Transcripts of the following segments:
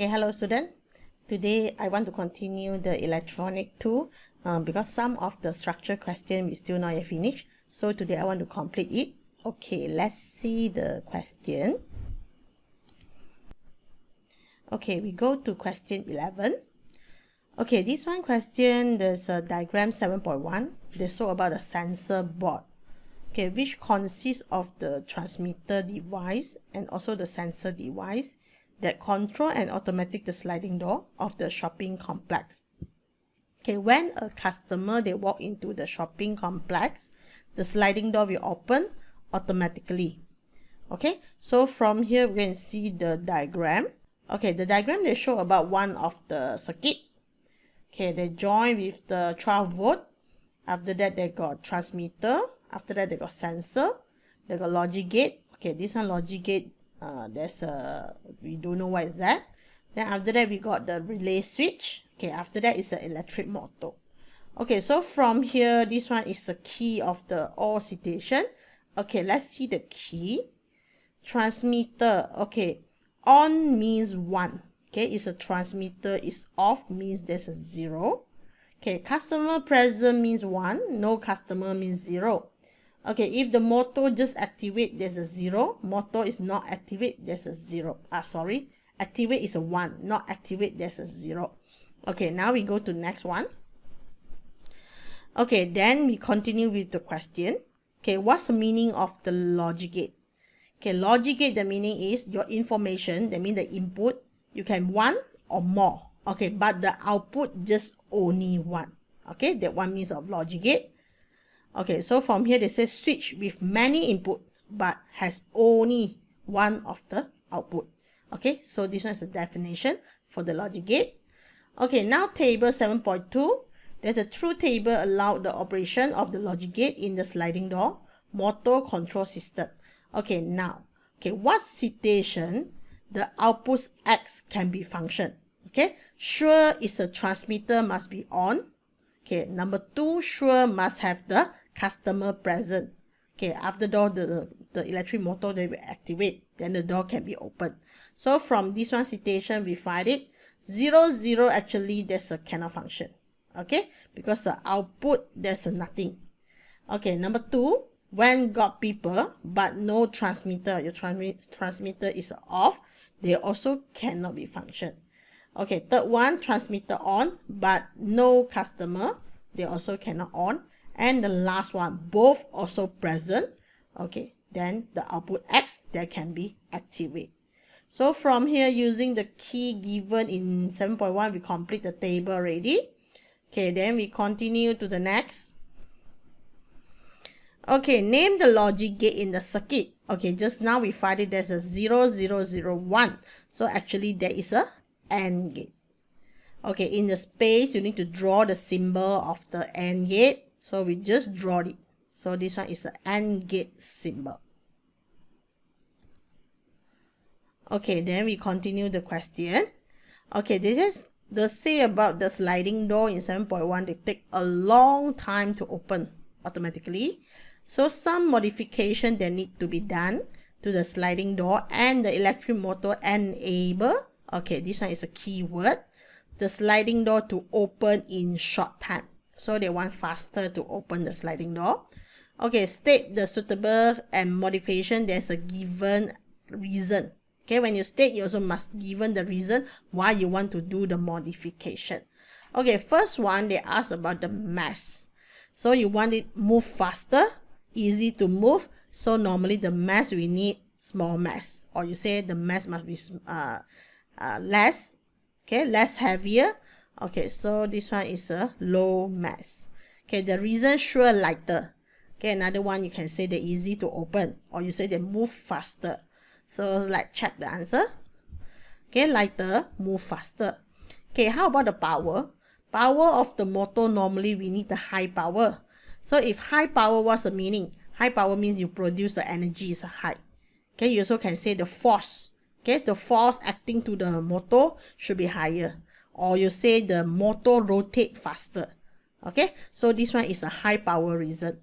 Okay, hello student. Today I want to continue the electronic tool because some of the structure question we still not yet finished. So today I want to complete it. Okay, let's see the question. Okay, we go to question 11. Okay, this one question, there's a diagram 7.1. They show about a sensor board. Okay, which consists of the transmitter device and also the sensor device that control and automatic the sliding door of the shopping complex. Okay, when a customer they walk into the shopping complex, the sliding door will open automatically. Okay, so from here we can see the diagram. Okay, the diagram they show about one of the circuit. Okay, they join with the 12 volt. After that they got transmitter. After that they got sensor. They got logic gate. Okay, this one logic gate. There's a, we don't know what is that. Then after that we got the relay switch. Okay, after that is an electric motor. Okay, so from here this one is the key of the all situation. Okay, let's see the key. Transmitter. Okay, on means 1. Okay, it's a transmitter, is off means there's a 0. Okay, customer present means 1, no customer means 0. Okay, if the motor just activate, there's a 0. Motor is not activate, there's a 0. Activate is a 1, not activate, there's a 0. Okay, now we go to next one. Okay, then we continue with the question. Okay, what's the meaning of the logic gate? Okay, logic gate, the meaning is your information, that means the input, you can 1 or more. Okay, but the output just only 1. Okay, that one means of logic gate. Okay, so from here they say switch with many input but has only one of the output. Okay, so this one is a definition for the logic gate. Okay, now table 7.2. There's a truth table allow the operation of the logic gate in the sliding door motor control system. Okay, now, okay, what situation the output X can be function? Okay, sure is a transmitter must be on. Okay, number 2, sure must have the customer present. Okay, after door the electric motor they will activate, then the door can be opened. So from this one situation we find it 0 0 actually there's a cannot function. Okay, because the output there's a nothing. Okay, number 2, when got people but no transmitter, your transmitter is off, they also cannot be function. Okay, third one, transmitter on but no customer, they also cannot on. And the last one, both also present. Okay, then the output X that can be activate. So from here, using the key given in 7.1, we complete the table already. Okay, then we continue to the next. Okay, name the logic gate in the circuit. Okay, just now we find it there's a 0 0 0 1. So actually there is a AND gate. Okay, in the space you need to draw the symbol of the AND gate. So we just draw it. So this one is an AND gate symbol. Okay, then we continue the question. Okay, this is the say about the sliding door in 7.1. They take a long time to open automatically. So some modification that need to be done to the sliding door and the electric motor enable. Okay, this one is a keyword. The sliding door to open in short time. So they want faster to open the sliding door. Okay, state the suitable and modification. There's a given reason. Okay, when you state, you also must given the reason why you want to do the modification. Okay, first one, they ask about the mass. So you want it move faster, easy to move. So normally the mass we need small mass, or you say the mass must be less. Okay, less heavier. Okay, so this one is a low mass. Okay, the reason sure lighter. Okay, another one you can say they're easy to open, or you say they move faster. So like check the answer. Okay, lighter, move faster. Okay, how about the power? Power of the motor normally we need the high power. So if high power, what's the meaning? High power means you produce the energy is high. Okay, you also can say the force. Okay, the force acting to the motor should be higher. Or you say the motor rotate faster. Okay, so this one is a high power reason.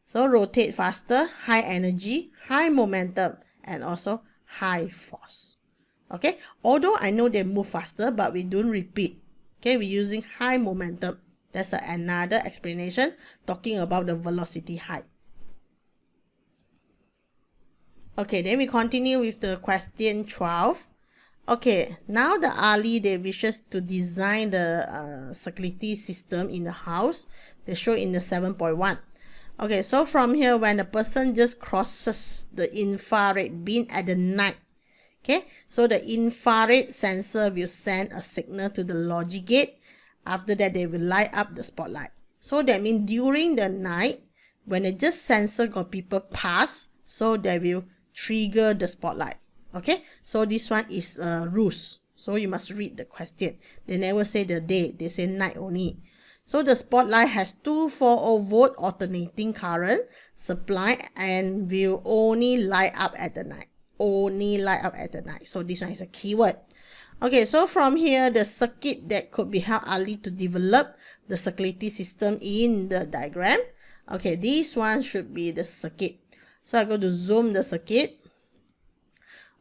So rotate faster, high energy, high momentum, and also high force. Okay, although I know they move faster, but we don't repeat. Okay, we're using high momentum. That's another explanation talking about the velocity height. Okay, then we continue with the question 12. Okay, now the Ali, they wishes to design the security system in the house. They show in the 7.1. Okay, so from here, when a person just crosses the infrared beam at the night, okay, so the infrared sensor will send a signal to the logic gate. After that, they will light up the spotlight. So that means during the night, when it just sensor got people pass, so they will trigger the spotlight. Okay, so this one is rules. So you must read the question. They never say the day, they say night only. So the spotlight has 240 volt alternating current supply and will only light up at the night. Only light up at the night. So this one is a keyword. Okay, so from here, the circuit that could be helped Ali to develop the security system in the diagram. Okay, this one should be the circuit. So I go to zoom the circuit.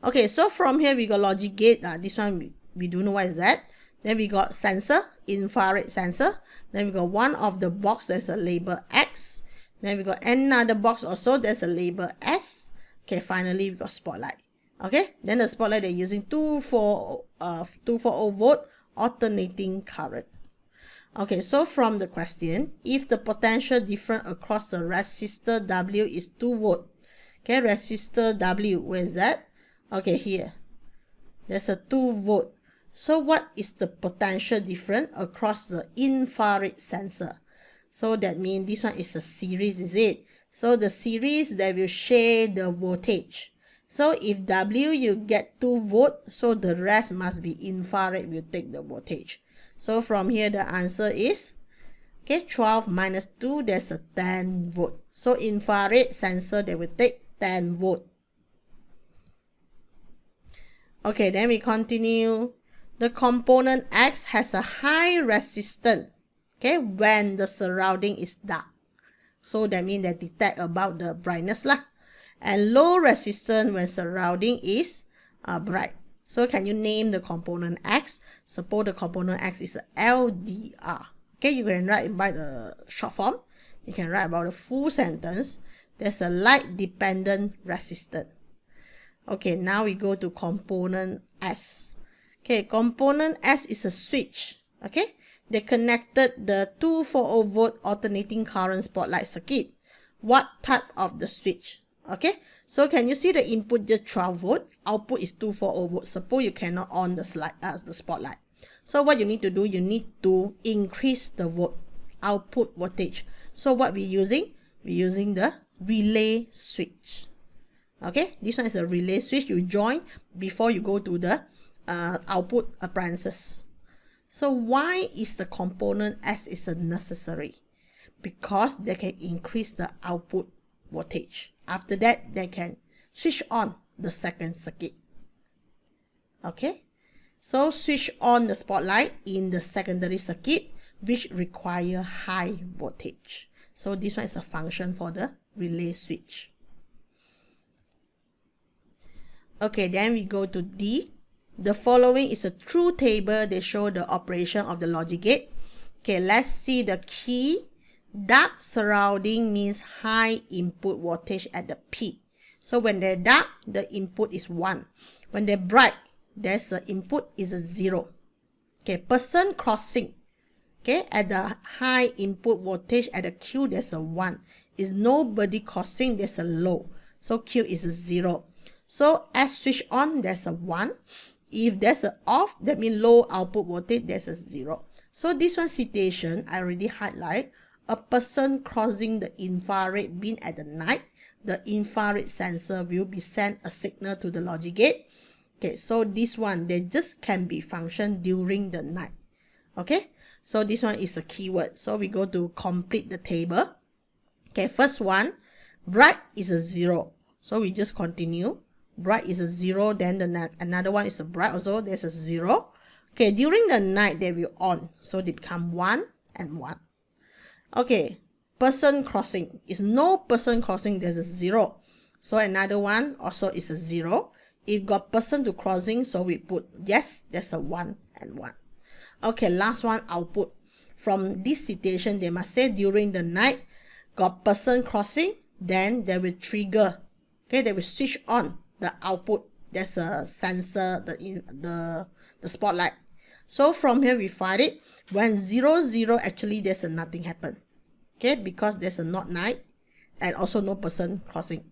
Okay, so from here we got logic gate. This one we don't know what is that. Then we got sensor, infrared sensor. Then we got one of the box, there's a label X. Then we got another box also, there's a label S. Okay, finally we got spotlight. Okay, then the spotlight they're using 240 volt alternating current. Okay, so from the question, if the potential difference across the resistor W is 2 volt. Okay, resistor W, where is that? Okay, here. There's a 2 volt. So what is the potential difference across the infrared sensor? So that means this one is a series, is it? So the series that will share the voltage. So if W you get 2 volt, so the rest must be infrared will take the voltage. So from here the answer is, okay, 12 minus 2, there's a 10 volt. So infrared sensor they will take 10 volt. Okay, then we continue. The component X has a high resistance, okay, when the surrounding is dark. So that means they detect about the brightness lah. And low resistance when surrounding is bright. So can you name the component X? Suppose the component X is a LDR. Okay, you can write by the short form. You can write about the full sentence. There's a light dependent resistance. Okay, now we go to component S. Okay, component S is a switch. Okay, they connected the 240 volt alternating current spotlight circuit. What type of the switch? Okay, so can you see the input just 12 volt, output is 240 volt. Suppose you cannot on the spotlight. So what you need to do, you need to increase the output voltage. So what we're using? We're using the relay switch. Okay, this one is a relay switch you join before you go to the output appliances. So why is the component S is a necessary? Because they can increase the output voltage. After that, they can switch on the second circuit. Okay, so switch on the spotlight in the secondary circuit, which require high voltage. So this one is a function for the relay switch. Okay, then we go to D. The following is a truth table. They show the operation of the logic gate. Okay, let's see the key. Dark surrounding means high input voltage at the peak. So when they're dark, the input is 1. When they're bright, there's an input is a 0. Okay, person crossing. Okay, at the high input voltage at the Q, there's a 1. Is nobody crossing, there's a low. So Q is a 0. So as switch on, there's a 1. If there's an off, that means low output voltage, there's a 0. So this one situation, I already highlight. A person crossing the infrared beam at the night, the infrared sensor will be sent a signal to the logic gate. Okay, so this one, they just can be function during the night. Okay, so this one is a keyword. So we go to complete the table. Okay, first one, bright is a 0. So we just continue. Bright is a 0, then another one is a bright also, there's a 0. Okay, during the night, they will on. So they become 1 and 1. Okay, person crossing. Is no person crossing, there's a 0. So another one also is a 0. If got person to crossing, so we put yes, there's a 1 and 1. Okay, last one, output. From this situation, they must say during the night, got person crossing, then they will trigger. Okay, they will switch on the output. There's a sensor, the spotlight. So from here we find it. When 0, 0, actually there's a nothing happen. Okay, because there's a not night and also no person crossing.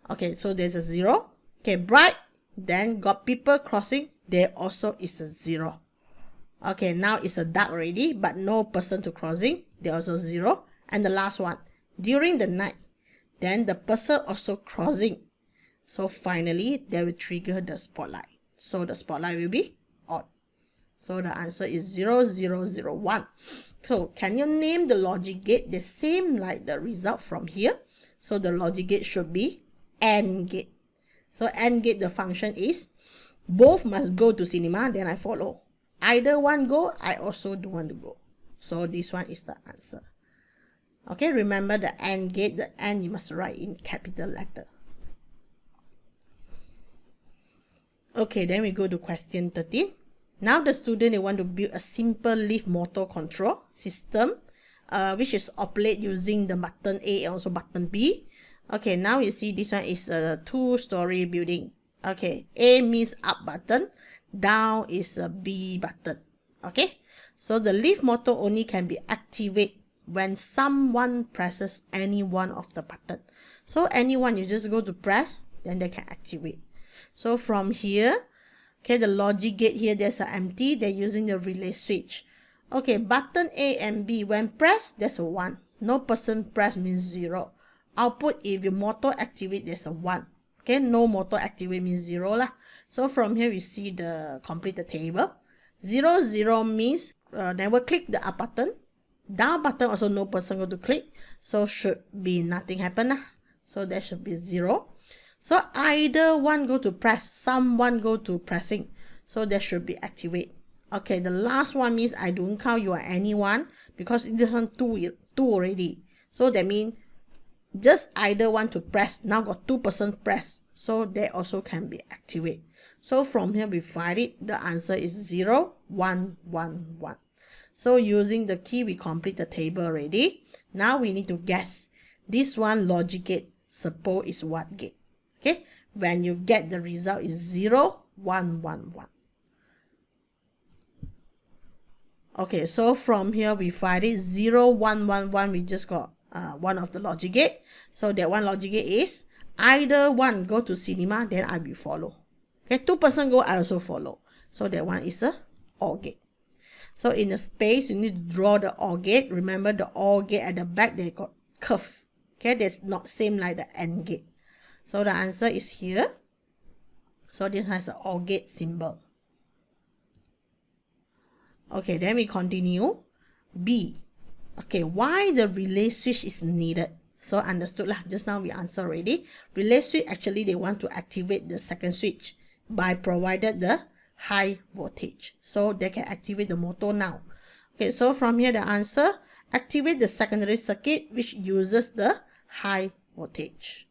Okay, so there's a 0. Okay, bright, then got people crossing, there also is a 0. Okay, now it's a dark already, but no person to crossing, there also 0. And the last one, during the night, then the person also crossing. So finally, they will trigger the spotlight. So the spotlight will be on. So the answer is 0, 0, 0, 1. So can you name the logic gate the same like the result from here? So the logic gate should be AND gate. So AND gate, the function is both must go to cinema, then I follow. Either one go, I also do want to go. So this one is the answer. Okay, remember the AND gate, the AND you must write in capital letter. Okay, then we go to question 13. Now the student, they want to build a simple leaf motor control system, which is operate using the button A and also button B. Okay, now you see this one is a 2-story building. Okay, A means up button, down is a B button. Okay, so the leaf motor only can be activated when someone presses any one of the button. So anyone, you just go to press, then they can activate. So from here, okay, the logic gate here, there's an empty, they're using the relay switch. Okay, button A and B, when pressed, there's a 1. No person press means 0. Output, if your motor activate, there's a 1. Okay, no motor activate means 0 lah. So from here, we see the complete the table. 0, 0 means never click the up button. Down button also no person go to click. So should be nothing happen lah. So that should be 0. So either one go to press, someone go to pressing. So that should be activate. Okay, the last one means I don't count you are anyone because this one two already. So that means just either one to press. Now got 2 person press. So that also can be activate. So from here we find it. The answer is 0, 1, 1, 1. So using the key, we complete the table already. Now we need to guess. This one logic gate, suppose is what gate? Okay, when you get the result is 0, 1, 1, 1. Okay, so from here we find it 0, 1, 1, 1. We just got one of the logic gate. So that one logic gate is either one go to cinema, then I will follow. Okay, 2 person go, I also follow. So that one is a OR gate. So in the space, you need to draw the OR gate. Remember the OR gate at the back, they got curve. Okay, that's not same like the AND gate. So the answer is here. So this has an OR gate symbol. Okay, then we continue. B. Okay, why the relay switch is needed? So understood lah. Just now we answered already. Relay switch, actually they want to activate the second switch by provided the high voltage. So they can activate the motor now. Okay, so from here the answer, activate the secondary circuit which uses the high voltage.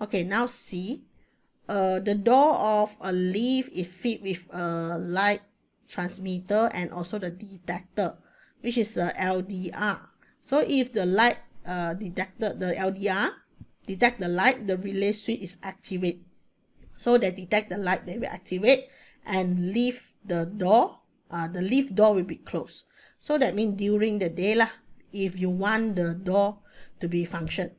Okay, now C. The door of a leaf is fitted with a light transmitter and also the detector, which is a LDR. So if the light detector, the LDR detect the light, the relay switch is activated. So they detect the light, they will activate and leave the door. The leaf door will be closed. So that means during the day lah, if you want the door to be function.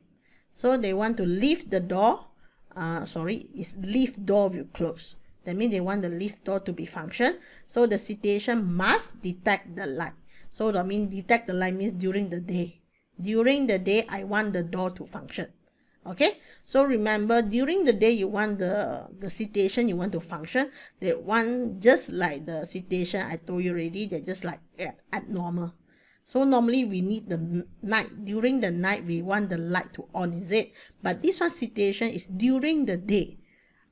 So they want to leave the door. It's leaf door will close. That means they want the leaf door to be function. So the situation must detect the light. So that means detect the light means during the day. During the day, I want the door to function. Okay, so remember during the day you want the situation you want to function. They want just like the situation I told you already, they're just like abnormal. So normally we need the night. During the night we want the light to on, is it? But this one situation is during the day.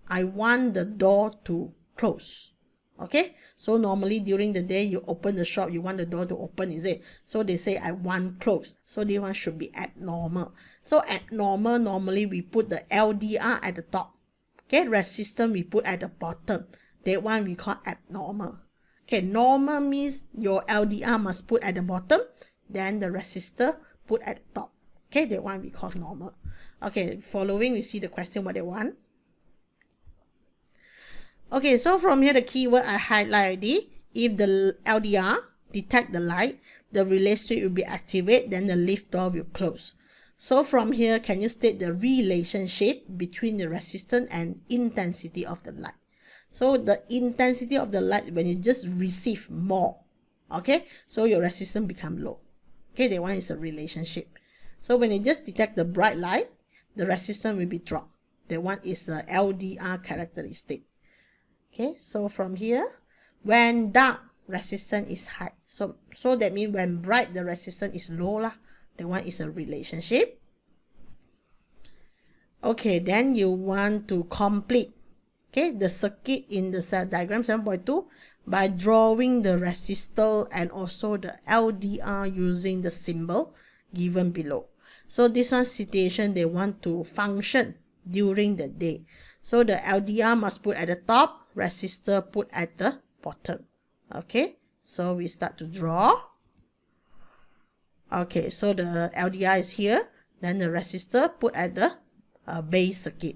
I want the door to close. Okay, so normally during the day you open the shop, you want the door to open, is it? So they say I want close. So this one should be abnormal. So abnormal, normally we put the LDR at the top. Okay, resistance we put at the bottom. That one we call abnormal. Okay, normal means your LDR must put at the bottom, then the resistor put at the top. Okay, that one we call normal. Okay, following we see the question what they want. Okay, so from here the keyword I highlight already. If the LDR detect the light, the relay switch will be activated, then the lift door will close. So from here, can you state the relationship between the resistance and intensity of the light? So the intensity of the light when you just receive more, okay, so your resistance become low. Okay, that one is a relationship. So when you just detect the bright light, the resistance will be dropped. That one is a LDR characteristic. Okay, so from here, when dark, resistance is high. So that means when bright, the resistance is low lah. That one is a relationship. Okay, then you want to complete, okay, the circuit in the cell diagram 7.2 by drawing the resistor and also the LDR using the symbol given below. So this one situation they want to function during the day. So the LDR must put at the top, resistor put at the bottom. Okay, so we start to draw. Okay, so the LDR is here, then the resistor put at the base circuit.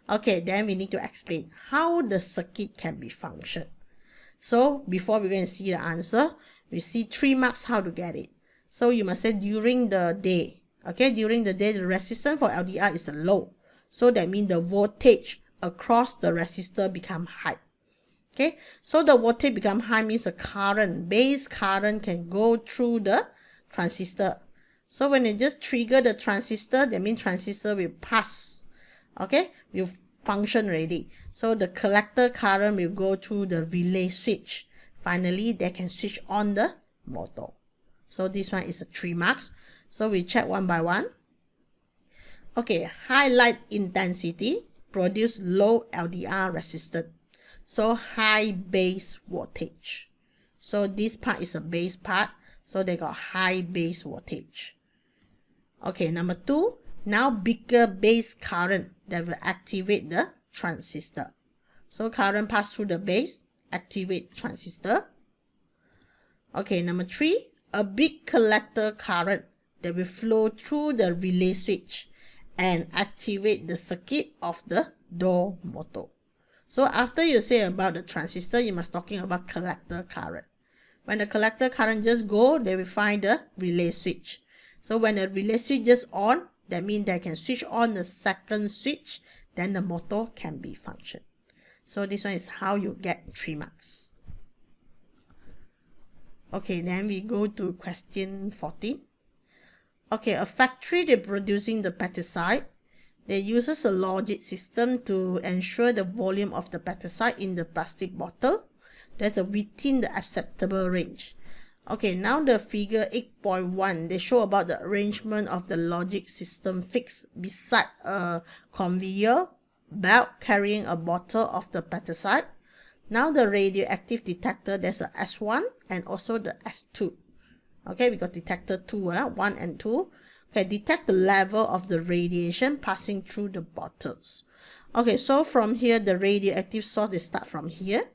Okay, then we need to explain how the circuit can be functioned. So before we go and see the answer, we see 3 marks how to get it. So you must say during the day. Okay, during the day the resistance for LDR is low. So that means the voltage across the resistor become high. Okay, so the voltage become high means the current, base current can go through the transistor. So when it just trigger the transistor, that means transistor will pass. Okay, will function already. So the collector current will go through the relay switch. Finally, they can switch on the motor. So this one is a 3 marks. So we check one by one. Okay, high light intensity produce low LDR resistance. So high base voltage. So this part is a base part. So they got high base voltage. Okay, number 2. Now bigger base current that will activate the transistor. So current pass through the base, activate transistor. Okay, number 3. A big collector current that will flow through the relay switch and activate the circuit of the door motor. So after you say about the transistor, you must talking about collector current. When the collector current just go, they will find the relay switch. So when the relay switch just on, that means they can switch on the second switch, then the motor can be functioned. So this one is how you get 3 marks. Okay, then we go to question 14. Okay, a factory they're producing the pesticide. They uses a logic system to ensure the volume of the pesticide in the plastic bottle that's within the acceptable range. Okay, now the figure 8.1, they show about the arrangement of the logic system fixed beside a conveyor belt carrying a bottle of the pesticide. Now the radioactive detector, there's a S1 and also the S2. Okay, we got detector 2, 1 and 2. Okay, detect the level of the radiation passing through the bottles. Okay, so from here, the radioactive source, they start from here.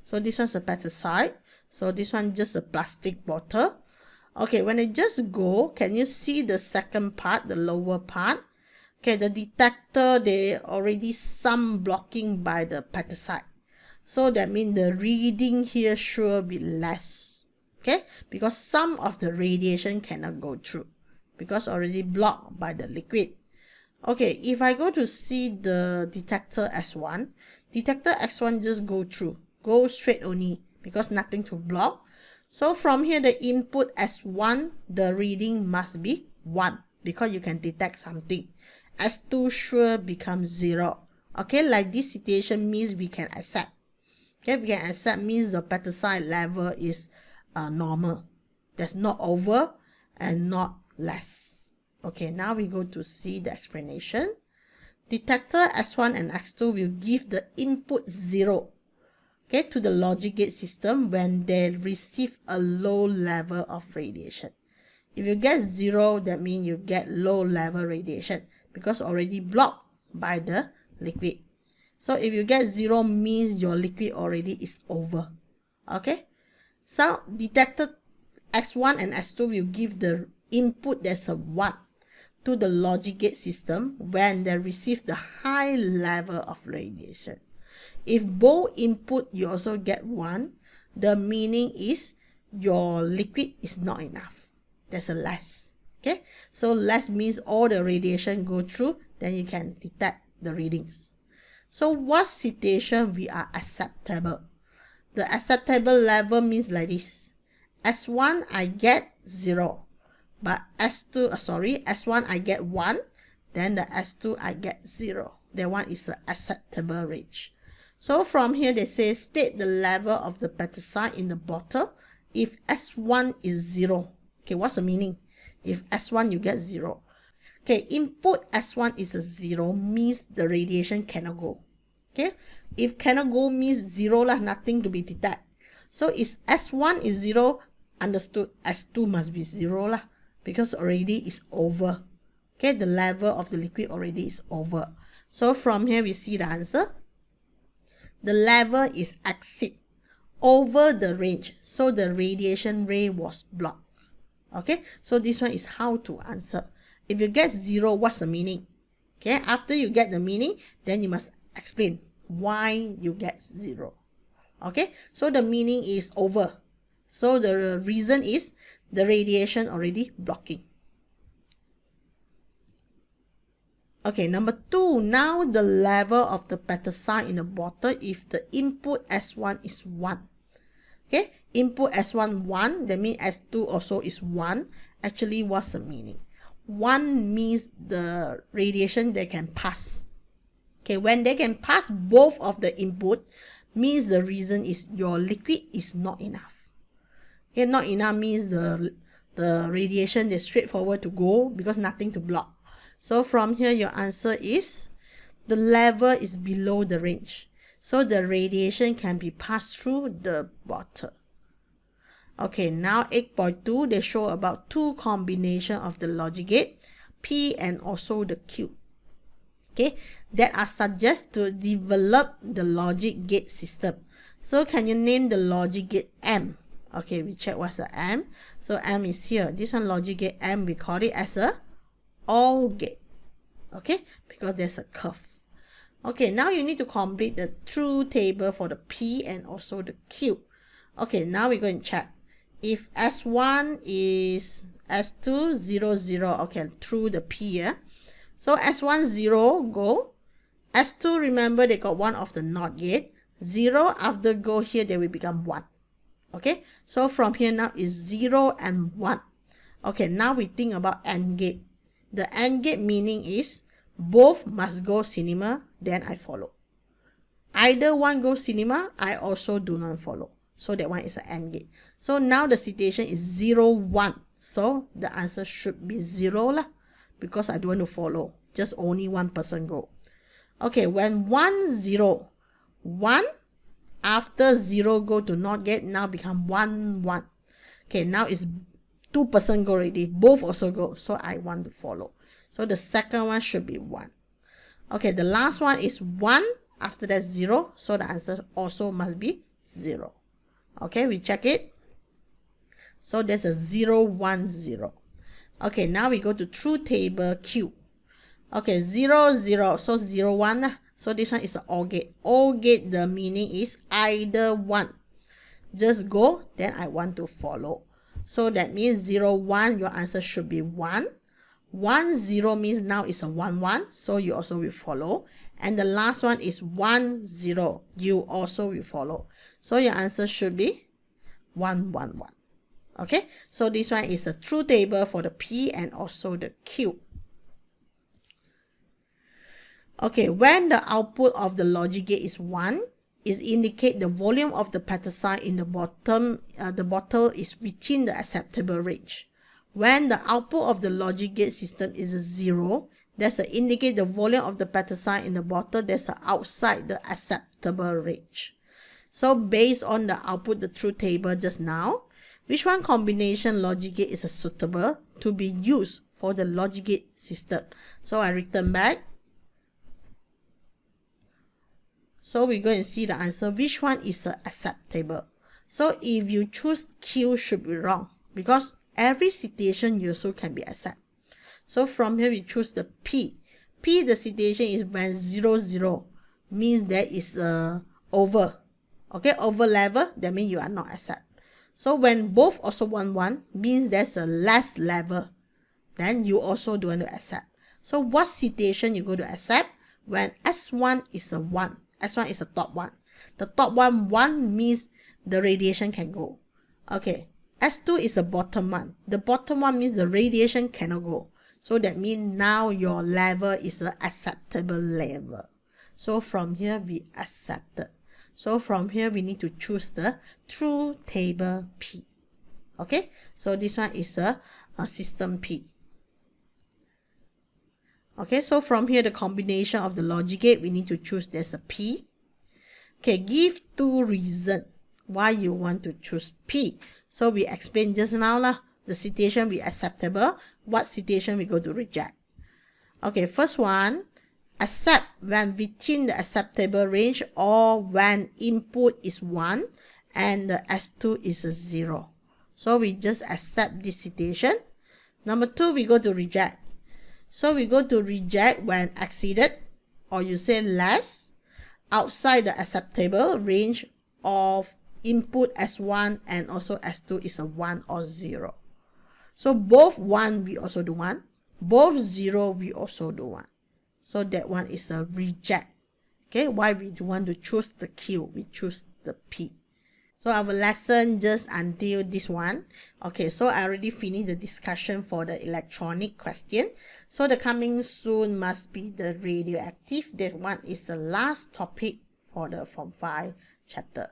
So this one's a pesticide. So this one just a plastic bottle. Okay, when it just go, can you see the second part, the lower part? Okay, the detector, they already some blocking by the pesticide. So that means the reading here should be less. Okay, because some of the radiation cannot go through because already blocked by the liquid. Okay, if I go to see the detector S1, detector S1 just go through, go straight only because nothing to block. So from here, the input S1, the reading must be 1 because you can detect something. S2 sure becomes 0. Okay, like this situation means we can accept. Okay, we can accept means the pesticide level is normal. That's not over and not less. Okay, now we go to see the explanation. Detector S1 and X2 will give the input 0, okay, to the logic gate system when they receive a low level of radiation. If you get 0, that means you get low level radiation because already blocked by the liquid. So if you get 0 means your liquid already is over. Okay. So detector S1 and S2 will give the input that's a 1 to the logic gate system when they receive the high level of radiation. If both input you also get 1, the meaning is your liquid is not enough. There's a less. Okay, so less means all the radiation go through, then you can detect the readings. So what situation we are acceptable? The acceptable level means like this. S1 I get 0, but S1 I get 1, then the S2 I get 0. That one is an acceptable range. So from here they say state the level of the pesticide in the bottle if S1 is 0. Okay, what's the meaning? If S1 you get 0. Okay, input S1 is a 0 means the radiation cannot go. Okay, if cannot go means 0 lah, nothing to be detected. So if S1 is 0, understood, S2 must be 0 lah, because already is over. Okay, the level of the liquid already is over. So from here we see the answer. The level is exceed over the range, so the radiation ray was blocked. Okay, so this one is how to answer. If you get 0, what's the meaning? Okay, after you get the meaning, then you must explain why you get 0. Okay, so the meaning is over. So the reason is the radiation already blocking. Okay, number 2, now the level of the pesticide in the bottle if the input S1 is 1. Okay, input S1 1, that means S2 also is 1. Actually, what's the meaning? 1 means the radiation they can pass. Okay, when they can pass both of the input, means the reason is your liquid is not enough. Okay, not enough means the radiation is straightforward to go because nothing to block. So from here your answer is the level is below the range. So the radiation can be passed through the bottle. Okay, now 8.2, they show about 2 combination of the logic gate, P and also the Q. Okay, that are suggest to develop the logic gate system. So can you name the logic gate M? Okay, we check what's the M. So M is here. This one logic gate M, we call it as a OR gate. Okay, because there's a curve. Okay, now you need to complete the truth table for the P and also the Q. Okay, now we're going to check. If S1 is S2 0 0, okay, through the P, yeah. So S1 0 go. S2, remember they got one of the NOT gate. 0 after go here, they will become 1. Okay, so from here now is 0 and 1. Okay, now we think about AND gate. The AND gate meaning is both must go cinema, then I follow. Either one go cinema, I also do not follow. So that one is an AND gate. So now the situation is 0 1. So the answer should be 0 lah, because I don't want to follow. Just only one person go. Okay, when 1 0, 1 after 0 go to NOT gate, now become 1 1. Okay, now it's 2 person go already. Both also go. So I want to follow. So the second one should be 1. Okay, the last one is 1. After that 0. So the answer also must be 0. Okay, we check it. So there's a 0 1 0. Okay, now we go to truth table Q. Okay, 0 0. So 0 1. So this one is an OR gate. OR gate, the meaning is either one. Just go, then I want to follow. So that means 0 1, your answer should be 1. 1 0 means now it's a 1 1. So you also will follow. And the last one is 1 0. You also will follow. So your answer should be 1 1 1. Okay, so this one is a truth table for the P and also the Q. Okay, when the output of the logic gate is 1, it indicates the volume of the pesticide in the bottle is within the acceptable range. When the output of the logic gate system is 0, that's to indicate the volume of the pesticide in the bottle that's outside the acceptable range. So based on the output, the truth table just now, which one combination logic gate is suitable to be used for the logic gate system? So I return back. So we go and see the answer. Which one is acceptable? So if you choose Q, should be wrong, because every situation you also can be accept. So from here we choose the P. P, the situation is when 0, 0 means that is over. Okay, over level, that means you are not accept. So when both also 1, 1 means there's a less level, then you also don't want to accept. So what situation you go to accept? When S1 is a 1. S1 is a top 1. The top 1 means the radiation can go. Okay, S2 is a bottom 1. The bottom 1 means the radiation cannot go. So that means now your level is an acceptable level. So from here we accepted. So from here we need to choose the true table P. Okay, so this one is a system P. Okay, so from here the combination of the logic gate, we need to choose there's a P. Okay, give 2 reasons why you want to choose P. So we explained just now lah, the situation we acceptable, what situation we go to reject. Okay, first one, accept when within the acceptable range or when input is 1 and the S2 is a 0. So we just accept this situation. Number 2, we go to reject. So we go to reject when exceeded, or you say less, outside the acceptable range of input S1 and also S2 is a 1 or 0. So both 1 we also do 1, both 0 we also do 1. So that one is a reject. Okay, why we do want to choose the Q, we choose the P. So our lesson just until this one. Okay, so I already finished the discussion for the electronic question. So the coming soon must be the radioactive. That one is the last topic for the Form 5 chapter.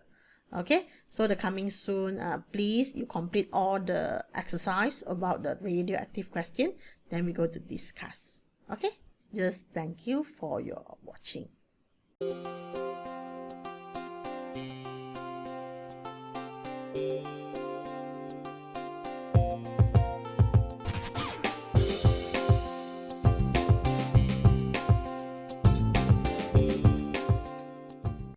Okay, so the coming soon, please you complete all the exercise about the radioactive question. Then we go to discuss. Okay, just thank you for your watching.